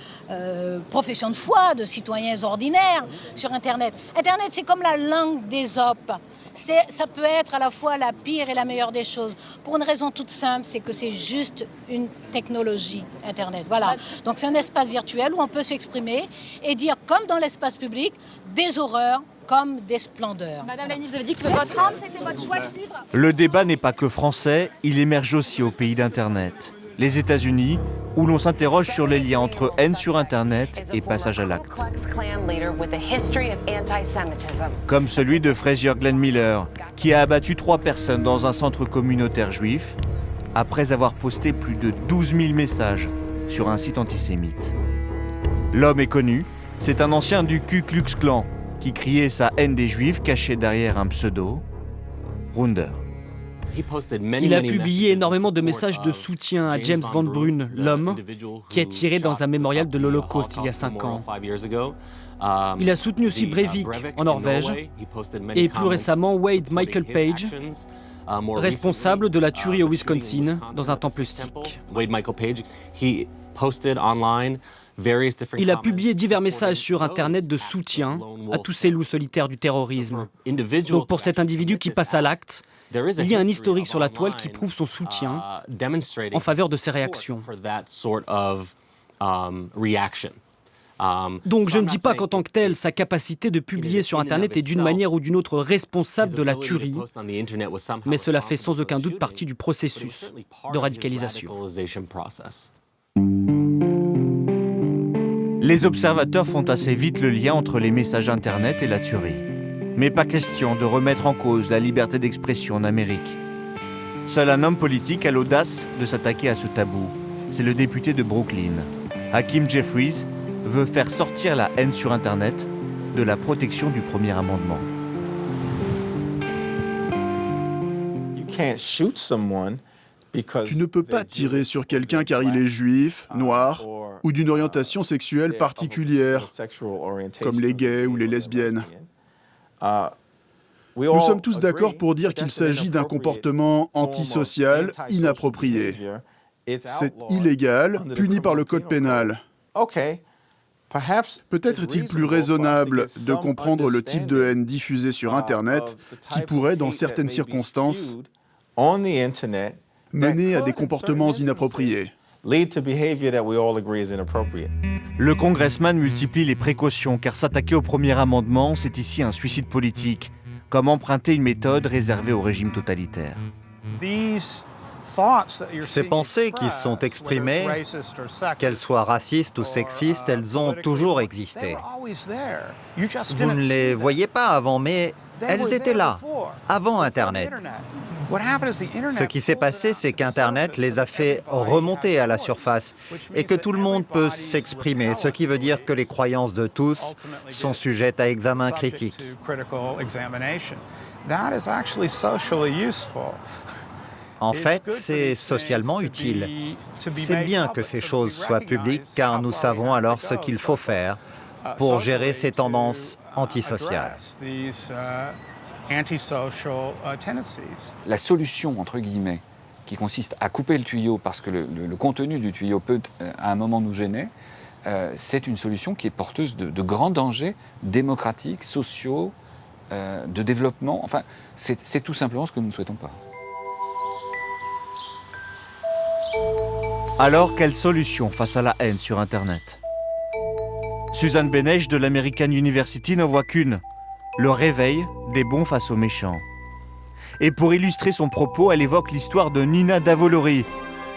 professions de foi, de citoyens ordinaires sur Internet. Internet, c'est comme la langue d'Ésope. Ça peut être à la fois la pire et la meilleure des choses. Pour une raison toute simple, c'est que c'est juste une technologie, Internet. Voilà. Donc c'est un espace virtuel où on peut s'exprimer et dire, comme dans l'espace public, des horreurs comme des splendeurs. Madame la ministre, vous avez dit que votre âme, c'était votre choix de vivre. Le débat n'est pas que français, il émerge aussi au pays d'Internet. Les États-Unis, où l'on s'interroge sur les liens entre haine sur Internet et passage à l'acte. Comme celui de Frazier Glenn Miller, qui a abattu 3 personnes dans un centre communautaire juif, après avoir posté plus de 12 000 messages sur un site antisémite. L'homme est connu, c'est un ancien du Ku Klux Klan, qui criait sa haine des Juifs caché derrière un pseudo, Runder. Il a publié énormément de messages de soutien à James Van Brun, l'homme qui a tiré dans un mémorial de l'Holocauste il y a 5 ans. Il a soutenu aussi Breivik en Norvège et plus récemment Wade Michael Page, responsable de la tuerie au Wisconsin dans un temple sikh. Il a publié divers messages sur Internet de soutien à tous ces loups solitaires du terrorisme. Donc pour cet individu qui passe à l'acte, il y a un historique sur la toile qui prouve son soutien en faveur de ces réactions. Donc je ne dis pas qu'en tant que tel, sa capacité de publier sur Internet est d'une manière ou d'une autre responsable de la tuerie, mais cela fait sans aucun doute partie du processus de radicalisation. Les observateurs font assez vite le lien entre les messages Internet et la tuerie. Mais pas question de remettre en cause la liberté d'expression en Amérique. Seul un homme politique a l'audace de s'attaquer à ce tabou. C'est le député de Brooklyn. Hakeem Jeffries veut faire sortir la haine sur Internet de la protection du premier amendement. Tu ne peux pas tirer sur quelqu'un car il est juif, noir ou d'une orientation sexuelle particulière, comme les gays ou les lesbiennes. Nous sommes tous d'accord pour dire qu'il s'agit d'un comportement antisocial inapproprié. C'est illégal, puni par le code pénal. Peut-être est-il plus raisonnable de comprendre le type de haine diffusée sur Internet qui pourrait, dans certaines circonstances, mener à des comportements inappropriés. Le congressman multiplie les précautions car s'attaquer au premier amendement, c'est ici un suicide politique, comme emprunter une méthode réservée au régime totalitaire. Ces pensées qui sont exprimées, qu'elles soient racistes ou sexistes, elles ont toujours existé. Vous ne les voyez pas avant, mais elles étaient là, avant Internet. Ce qui s'est passé, c'est qu'Internet les a fait remonter à la surface et que tout le monde peut s'exprimer, ce qui veut dire que les croyances de tous sont sujettes à examen critique. En fait, c'est socialement utile. C'est bien que ces choses soient publiques car nous savons alors ce qu'il faut faire pour gérer ces tendances antisociales. La solution, entre guillemets, qui consiste à couper le tuyau parce que le contenu du tuyau peut, à un moment, nous gêner, c'est une solution qui est porteuse de grands dangers démocratiques, sociaux, de développement. Enfin, c'est tout simplement ce que nous ne souhaitons pas. Alors, quelle solution face à la haine sur Internet? Suzanne Benesch de l'American University n'en voit qu'une: le réveil des bons face aux méchants. Et pour illustrer son propos, elle évoque l'histoire de Nina Davolori,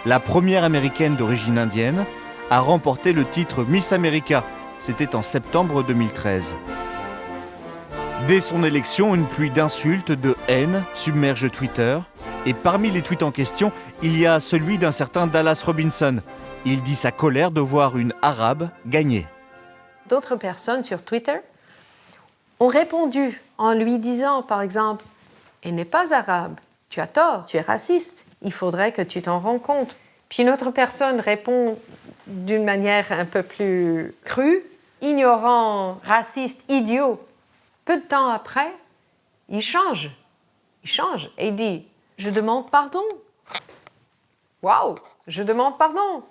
la première américaine d'origine indienne, à remporter le titre Miss America. C'était en septembre 2013. Dès son élection, une pluie d'insultes, de haine submerge Twitter. Et parmi les tweets en question, il y a celui d'un certain Dallas Robinson. Il dit sa colère de voir une Arabe gagner. D'autres personnes sur Twitter ont répondu en lui disant, par exemple, « Elle n'est pas arabe, tu as tort, tu es raciste, il faudrait que tu t'en rends compte. » Puis une autre personne répond d'une manière un peu plus crue, ignorant, raciste, idiot. Peu de temps après, il change et il dit « Je demande pardon. » Waouh, je demande pardon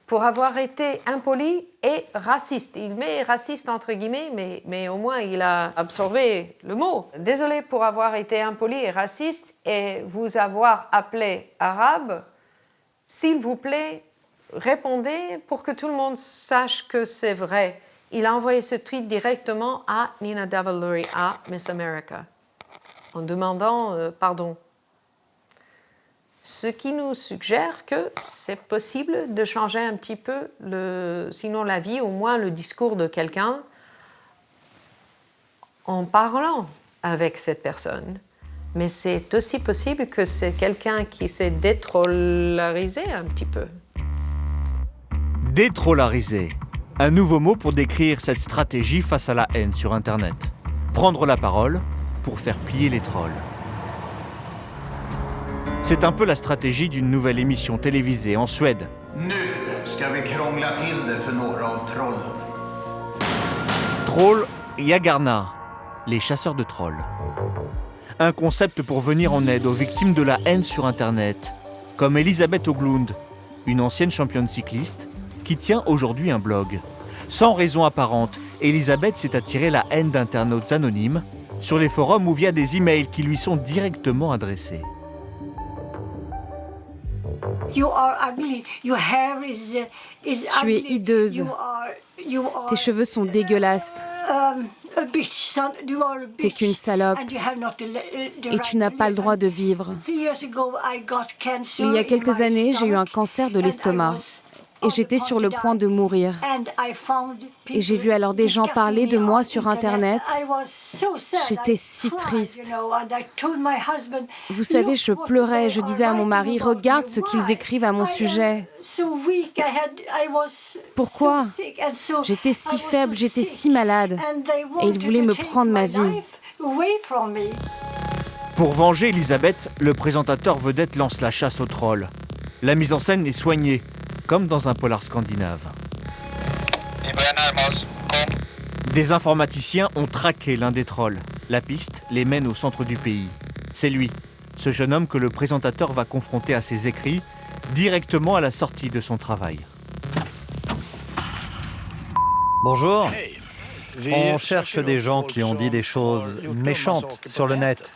pour avoir été impoli et raciste. Il met raciste entre guillemets, mais au moins il a absorbé le mot. Désolé pour avoir été impoli et raciste et vous avoir appelé arabe. S'il vous plaît, répondez pour que tout le monde sache que c'est vrai. Il a envoyé ce tweet directement à Nina Davolori, à Miss America, en demandant pardon. Ce qui nous suggère que c'est possible de changer un petit peu, sinon la vie, au moins le discours de quelqu'un, en parlant avec cette personne. Mais c'est aussi possible que c'est quelqu'un qui s'est détrollarisé un petit peu. Détrollariser. Un nouveau mot pour décrire cette stratégie face à la haine sur Internet. Prendre la parole pour faire plier les trolls. C'est un peu la stratégie d'une nouvelle émission télévisée en Suède. Troll Jagarna, les chasseurs de trolls. Un concept pour venir en aide aux victimes de la haine sur Internet, comme Elisabeth Höglund, une ancienne championne cycliste, qui tient aujourd'hui un blog. Sans raison apparente, Elisabeth s'est attirée la haine d'internautes anonymes sur les forums ou via des emails qui lui sont directement adressés. Tu es hideuse. Tes cheveux sont dégueulasses. T'es qu'une salope. Et tu n'as pas le droit de vivre. Il y a quelques années, j'ai eu un cancer de l'estomac. Et j'étais sur le point de mourir. Et j'ai vu alors des gens parler de moi sur Internet. J'étais si triste. Vous savez, je pleurais, je disais à mon mari, regarde ce qu'ils écrivent à mon sujet. Pourquoi? J'étais si faible, j'étais si malade. Et ils voulaient me prendre ma vie. Pour venger Elisabeth, le présentateur vedette lance la chasse aux trolls. La mise en scène est soignée, comme dans un polar scandinave. Des informaticiens ont traqué l'un des trolls. La piste les mène au centre du pays. C'est lui, ce jeune homme que le présentateur va confronter à ses écrits, directement à la sortie de son travail. Bonjour. On cherche des gens qui ont dit des choses méchantes sur le net.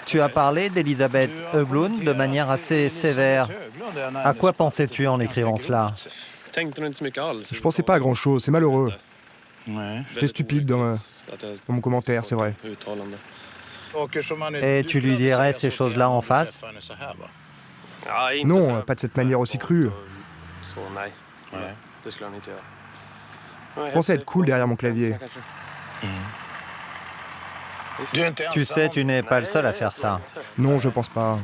Tu as parlé d'Elisabeth Höglund de manière assez sévère. À quoi pensais-tu en écrivant cela? Je pensais pas à grand-chose, c'est malheureux. J'étais stupide dans mon commentaire, c'est vrai. Et tu lui dirais ces choses-là en face? Non, pas de cette manière aussi crue. Je pensais être cool derrière mon clavier. Tu sais, tu n'es pas le seul à faire ça. Non, je pense pas.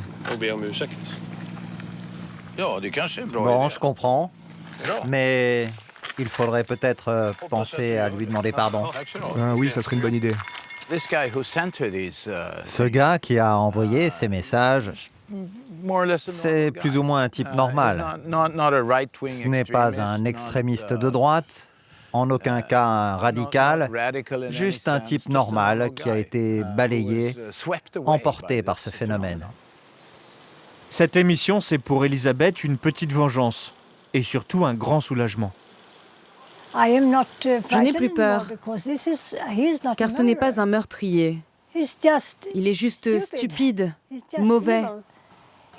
Bon, je comprends. Mais il faudrait peut-être penser à lui demander pardon. Ah oui, ça serait une bonne idée. Ce gars qui a envoyé ces messages, c'est plus ou moins un type normal. Ce n'est pas un extrémiste de droite, en aucun cas un radical, juste un type normal qui a été balayé, emporté par ce phénomène. Cette émission, c'est pour Elisabeth une petite vengeance et surtout un grand soulagement. Je n'ai plus peur, car ce n'est pas un meurtrier. Il est juste stupide, mauvais.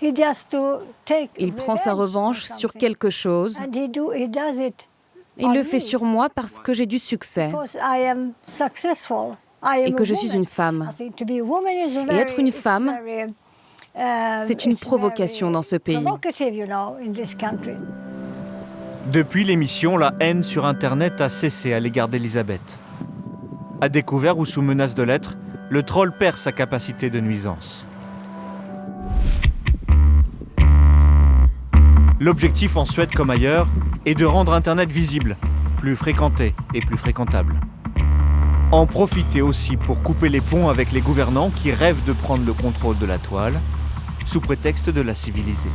Il prend sa revanche sur quelque chose. Il le fait sur moi parce que j'ai du succès et que je suis une femme. Et être une femme, c'est une provocation dans ce pays. Depuis l'émission, la haine sur Internet a cessé à l'égard d'Elisabeth. À découvert ou sous menace de l'être, le troll perd sa capacité de nuisance. L'objectif en Suède comme ailleurs est de rendre Internet visible, plus fréquenté et plus fréquentable. En profiter aussi pour couper les ponts avec les gouvernants qui rêvent de prendre le contrôle de la toile, sous prétexte de la civiliser.